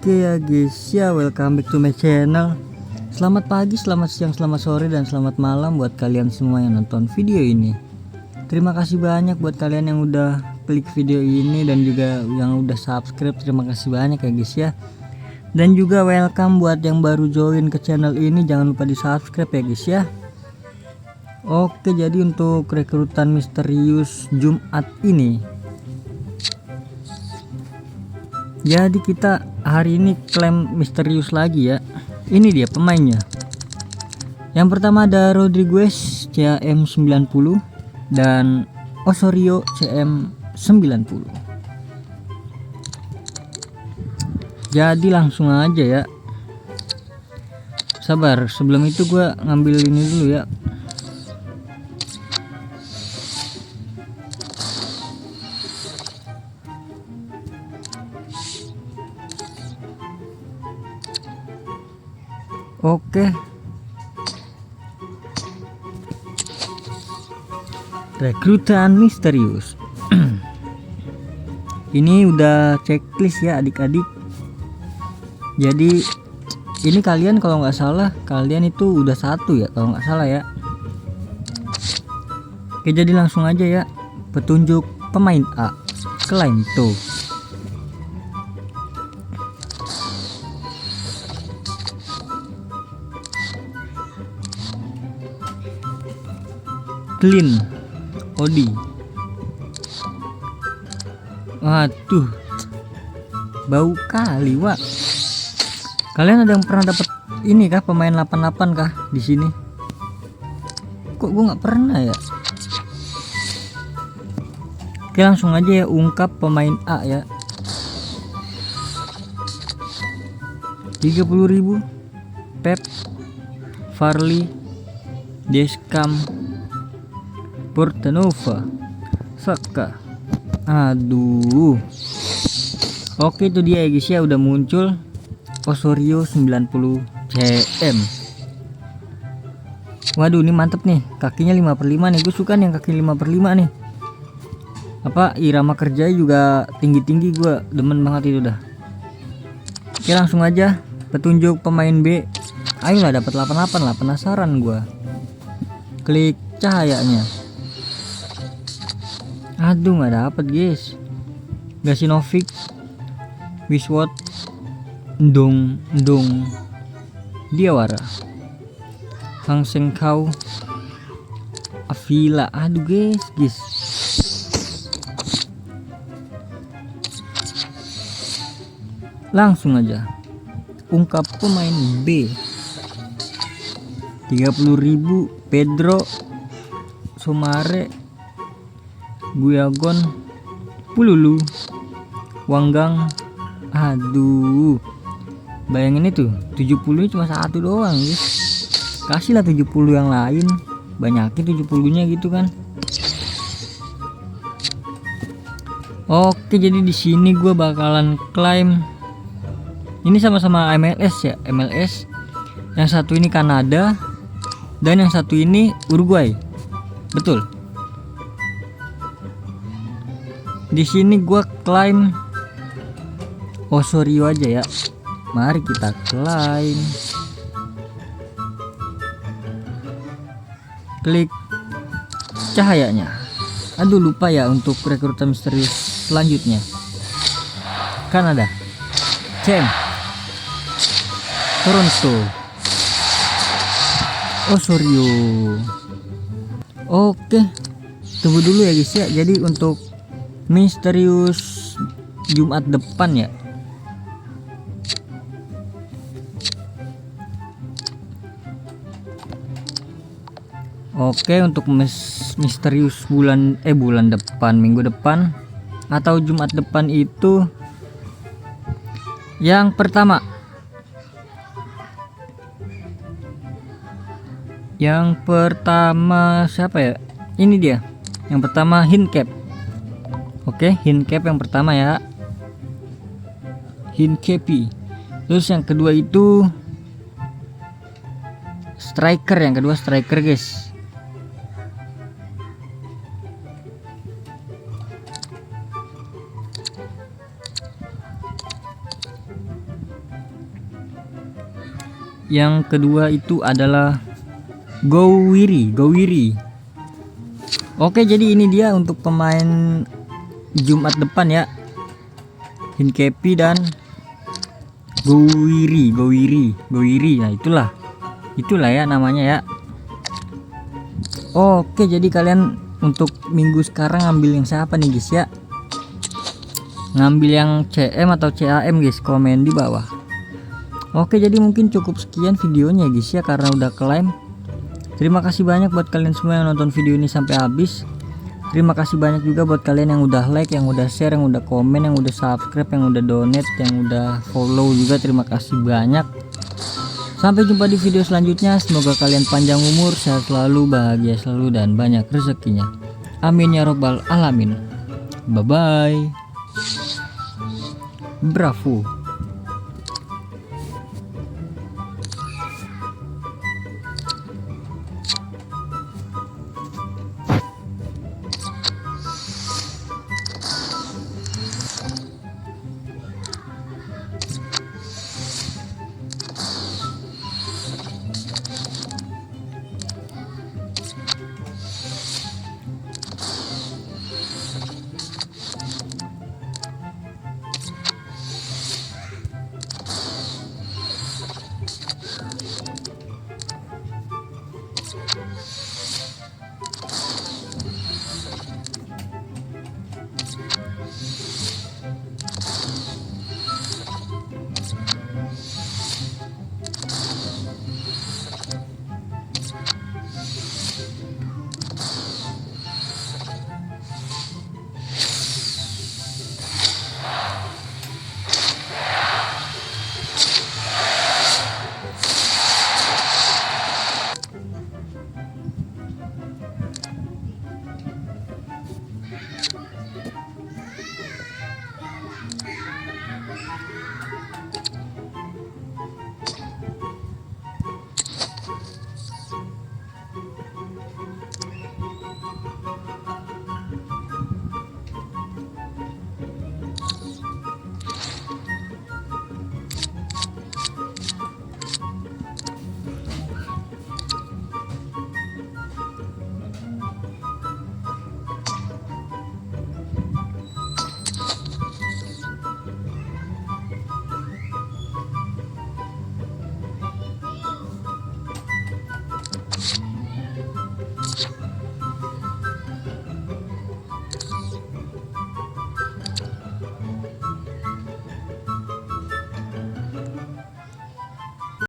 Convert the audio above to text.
Oke ya guys ya, welcome back to my channel. Selamat pagi, selamat siang, selamat sore, dan selamat malam buat kalian semua yang nonton video ini. Terima kasih banyak buat kalian yang udah klik video ini dan juga yang udah subscribe. Terima kasih banyak ya guys ya. Dan juga welcome buat yang baru join ke channel ini, jangan lupa di subscribe ya guys ya. Oke, jadi untuk rekrutan misterius Jumat ini, jadi kita hari ini klaim misterius lagi ya. Ini dia pemainnya. Yang pertama ada Rodriguez CM 90 dan Osorio CM 90. Jadi langsung aja ya. Sabar, sebelum itu gua ngambil ini dulu ya. Oke, rekrutan misterius. Ini udah checklist ya adik-adik. Jadi ini kalian kalau nggak salah kalian itu udah satu ya kalau nggak salah ya. Oke, jadi langsung aja ya. Petunjuk pemain A, klaim tuh. Clean Odi. Waduh, bau kali wak. Kalian ada yang pernah dapat ini kah, pemain 88 kah di sini? Kok gue nggak pernah ya? Oke, langsung aja ya ungkap pemain A ya. 30.000 Pep, Farley, Deskam, Portanova, Saka. Aduh. Oke, itu dia ya guys ya, udah muncul Osorio 90 CM. Waduh, ini mantep nih, kakinya 5/5 nih. Gue suka nih yang kaki 5/5 nih. Apa irama kerjanya juga tinggi-tinggi, gue demen banget itu dah. Oke, langsung aja petunjuk pemain B. Ayolah, dapat 88 lah, penasaran gue. Klik cahayanya. Aduh, nggak dapet guys. Gasinovic, Wiswot, Ndong Diawara, Hang Sengkau, Avila. Aduh guys. Langsung aja ungkap pemain B. 30.000 Pedro Somare, Guyagon, Pululu, Wanggang. Aduh, bayangin itu 70 cuma satu doang guys. Kasihlah 70 yang lain, banyakin 70-nya gitu kan. Oke, jadi di sini gue bakalan klaim. Ini sama-sama MLS ya, MLS. Yang satu ini Kanada dan yang satu ini Uruguay. Betul. Di sini gua klaim Osorio aja ya. Mari kita klaim. Klik cahayanya. Aduh, lupa ya untuk rekrutan misterius selanjutnya. Kanada, CM, Toronto, Osorio. Oke, tunggu dulu ya guys ya. Jadi untuk misterius Jumat depan ya. Oke, untuk misterius bulan depan, minggu depan atau Jumat depan itu yang pertama. Yang pertama siapa ya? Ini dia. Yang pertama Hincap. Oke, Hincap yang pertama ya. Hincapi. Terus yang kedua itu striker, yang kedua striker guys. Yang kedua itu adalah Gowiri. Oke, jadi ini dia untuk pemain Jumat depan ya. Hincapié dan Gowiri. Nah, itulah ya namanya ya. Oke, jadi kalian untuk minggu sekarang ngambil yang siapa nih guys ya? Ngambil yang CM atau CAM guys, komen di bawah. Oke, jadi mungkin cukup sekian videonya guys ya, karena udah klaim. Terima kasih banyak buat kalian semua yang nonton video ini sampai habis. Terima kasih banyak juga buat kalian yang udah like, yang udah share, yang udah komen, yang udah subscribe, yang udah donate, yang udah follow juga. Terima kasih banyak. Sampai jumpa di video selanjutnya. Semoga kalian panjang umur, sehat selalu, bahagia selalu, dan banyak rezekinya. Amin ya robbal alamin. Bye bye. Bravo.